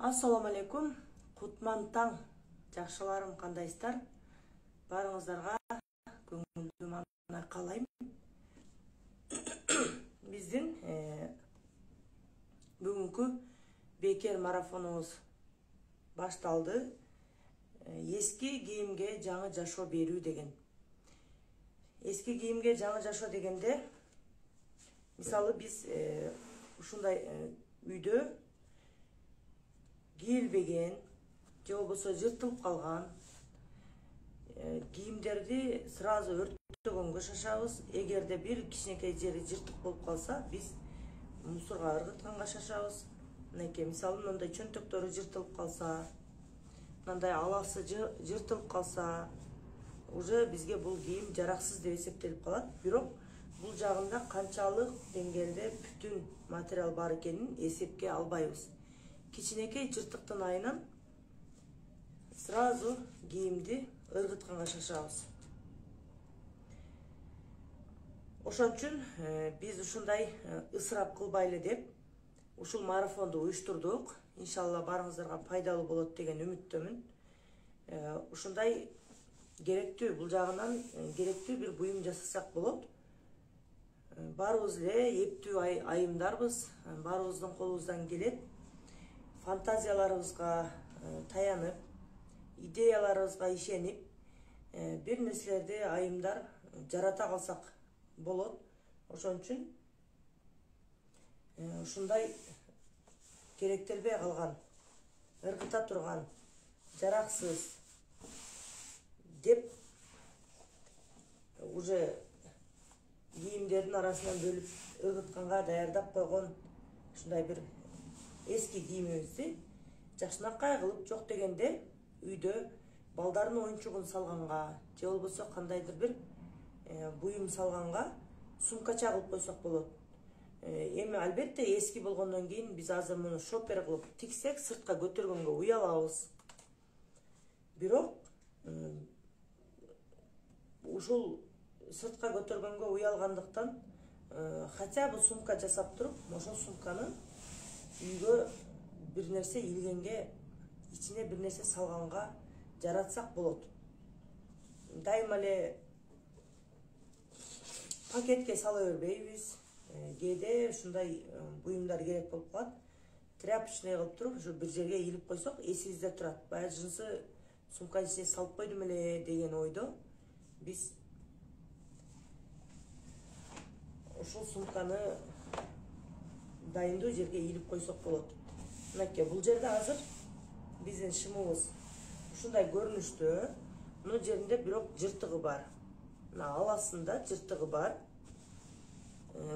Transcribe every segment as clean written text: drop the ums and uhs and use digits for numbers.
Ассаламу алейкум, кутман таң, жакшыларым кандайсыздар? Барыңыздарга көңүлдүү мана каалайм. Биздин бүгүнкү бекер марафонубуз башталды. Эски кийимге жаңы жашоо берүү деген. Эски кийимге жаңы жашоо дегенде, мисалы биз ушундай үйдө кийилбеген, же болбосо жыртылып калган кийимдерди сразу өрттөгөнгө шашабыз. Эгерде бир кичинекей жери жыртык болуп калса, биз мусорго ыргытканга шашабыз. Мынакей мисалы мындай чөнтөктөрү жыртылып калса, мындай аласы жыртылып калса, уже бизге бул кийим жараксыз деп эсептелип калат. Бирок бул жагында канчалык деңгээлде бүтүн материал бар экенин эсепке албайбыз. Кичинекей жыртыктын айынан сразу кийимди ыргытканга шашабыз. Ошон үчүн биз ушундай ысырап кылбайлы деп ушул марафонду уюштурдук. Иншалла барыңыздарга пайдалуу болот деген үмүттөмүн. Ушундай керектүү, бул жагынан керектүү бир буюм жасасак болот. Баарыбыз эле эптүү айымдарбыз, баарыбыздын колубуздан келет. Фантазияларыбызга таянып, идеяларыбызга ишенип, бир нерселерди айымдар жарата калсак болот. Ошон үчүн ушундай керектелбей калган, ыргыта турган, жараксыз деп уже кийимдердин арасынан бөлүп ыргытканга даярдап койгон ушундай бир эски кийимибизди жакшынакай кылып, жок дегенде үйдө балдардын оюнчугун салганга, же болбосо кандайдыр бир буюм салганга сумкача кылып койсок болот. Эми албетте эски болгондон кийин биз азыр муну шопер кылып тиксек, сыртка көтөргөнгө уялабыз. Бирок ушул сыртка көтөргөнгө уялгандыктан хотя бы сумка жасап туруп, ошол сумканы үйгө бир нерсе илгенге, ичине бир нерсе салганга жаратсак болот. Дайыма эле пакетке сала бербейбиз. Кээде ушундай буюмдар керек болуп калат. Тряпочный кылып туруп, ушу бир жерге илип койсок, эсибизде турат. Баягы жынсы сумканын ичине салып койдум эле деген ойдо биз ушул сумканы дайындуу жерге илип койсок болот. Мынакей бул жерде азыр биздин шымыбыз ушундай көрүнүштө, мына жеринде бирок жыртыгы бар. Мына аласында жыртыгы бар.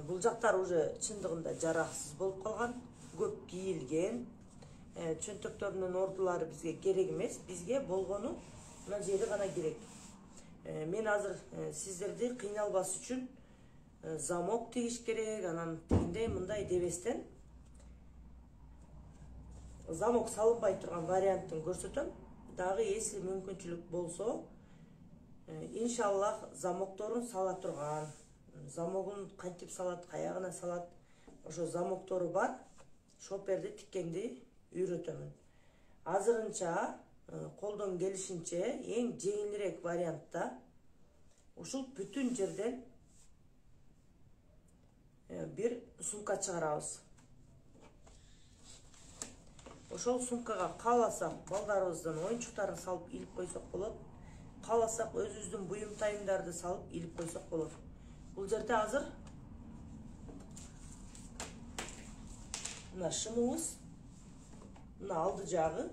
Бул жактар уже чындыгында жараксыз болуп калган, көп кийилген. Чөнтөктөрүнүн ордулары бизге керек эмес. Бизге болгону мына жери гана керек. Мен азыр сиздерди кыйналбас үчүн замок тигиш керек, анан тигиндей мындай дебестен замок салынбай турган вариантын көрсөтөм. Дагы эсли мүмкүнчүлүк болсо, иншаллах замокторун сала турган, замогун кантип салат, каягына салат, ошо замоктору бар шоперди тиккенди үйрөтөмүн. Азырынча колдон келишинче эң жеңилирээк вариантта ушул бүтүн жерден бир сумка чыгарабыз. Ошол сумкага кааласак балдарыбыздын оюнчуктарын салып илип койсок болот. Кааласак өзүбүздүн буюм тайымдарды салып илип койсок болот. Бул жерде азыр мына шымыбыз, мына алды жагы,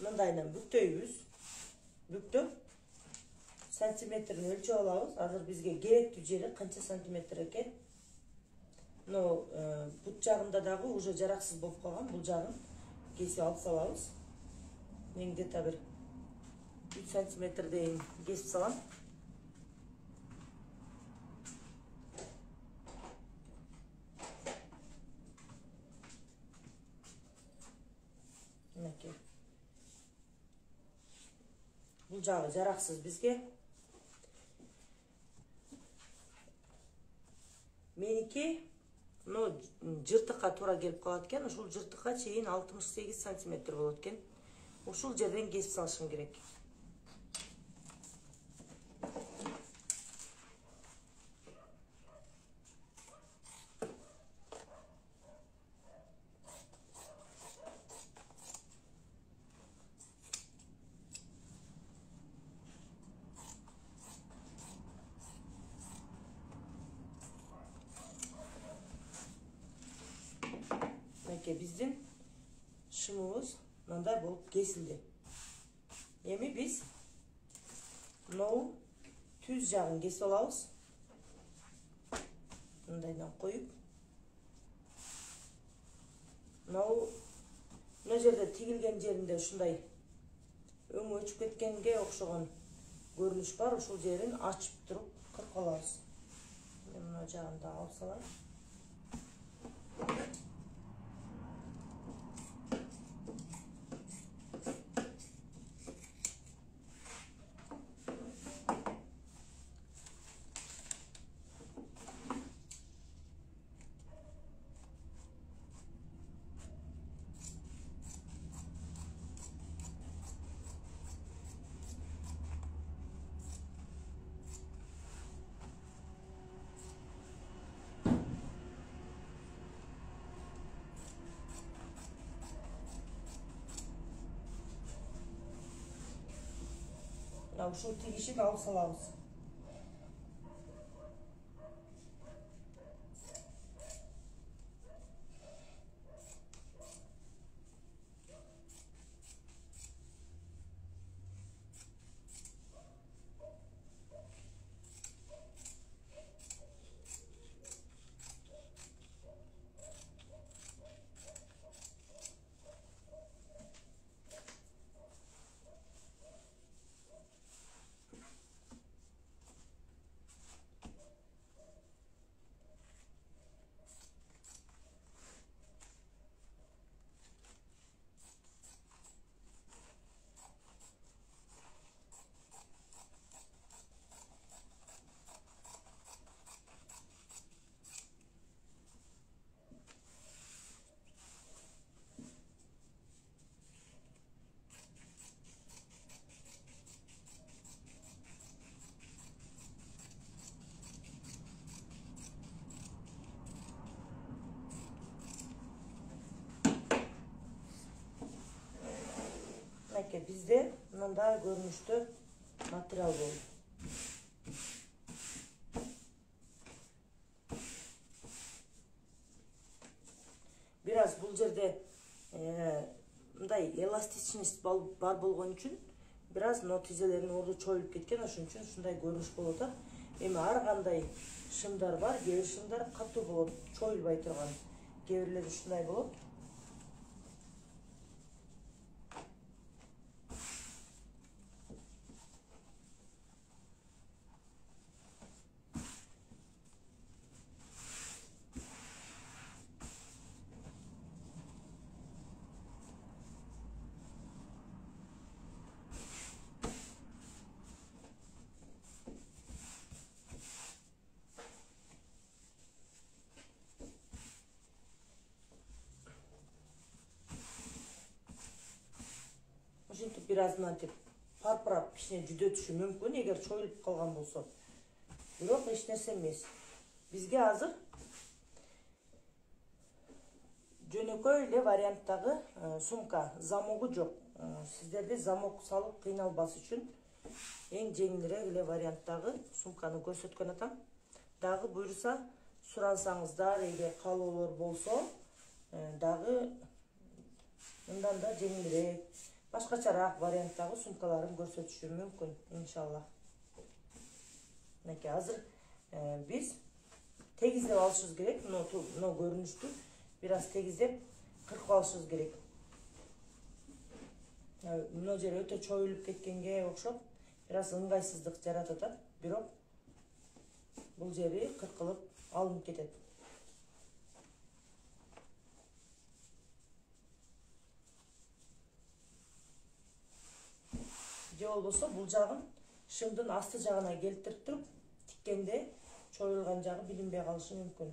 мындайынан бүктөйбүз. Бүктөп сантиметрин өлчөп алабыз. Азыр бизге керектүү жери канча сантиметр экен. Но бут жагында дагы уже жараксыз болуп калган. Бул жагын кесип алып салабыз. Мен где-то бир 3 сантиметрден кесип салам. Мынакей. Бул жагы жараксыз бизге. Меники мына жыртыкка туура келип калат экен. Ушул жыртыкка чейин 68 сантиметр болот экен. Ушул жерден кесип салышым керек. Биздин шымыбыз мындай болуп кесилди. Эми биз мынау түз жагын кесип алабыз. Мындайдан коюп. Мына жерде тигилген жеринде ушундай өңү өчүп кеткенге окшогон көрүнүш бар. Ушул жерин ачып туруп кыркып алабыз. Мына жагын да алып салам. Ушул тигишин алып салабыз. Bizde mындай görünüştü material болду. Biraz бул жерде мындай эластичность бар болгон үчүн biraz но тизелердин орду чоюлуп кеткен, ошон үчүн ушундай көрүнүш болуп атат. Эми ар кандай шымдар бар, кээ бир шымдар катуу болот, чоюлбай турган. Кээ бирлери ушундай болот. Biraz mantip parpırap kişine cüdötüşü mümkün eğer çoyulup kalgan bolsa. Bирок эч нерсе эмес. Бизге азыр жөнөкөй эле варианттагы сумка, замогу жок. Сиздерде замок салып кыйналбас үчүн эң жеңилирээк эле варианттагы сумканы көрсөткөн атам. Дагы буйруса сурансаңыздар, эгер каалоолор болсо, дагы мындан да жеңилирээк башкачараак варианттагы сумкаларын көрсөтүшүм мүмкүн, иншалла. Мынакей азыр биз тегиздеп алышыбыз керек. Мына көрүнүштү biraz тегиздеп кыркып алышыбыз керек. Мына жер өтө чоюлуп кеткенге окшоп, biraz ыңгайсыздык жаратат атат. Бирок бул жери кыркылып алынып кетет. Же болбосо бул жагын шымдын асты жагына келтирип туруп тиккенде чоюлган жагы билинбей калышы мүмкүн.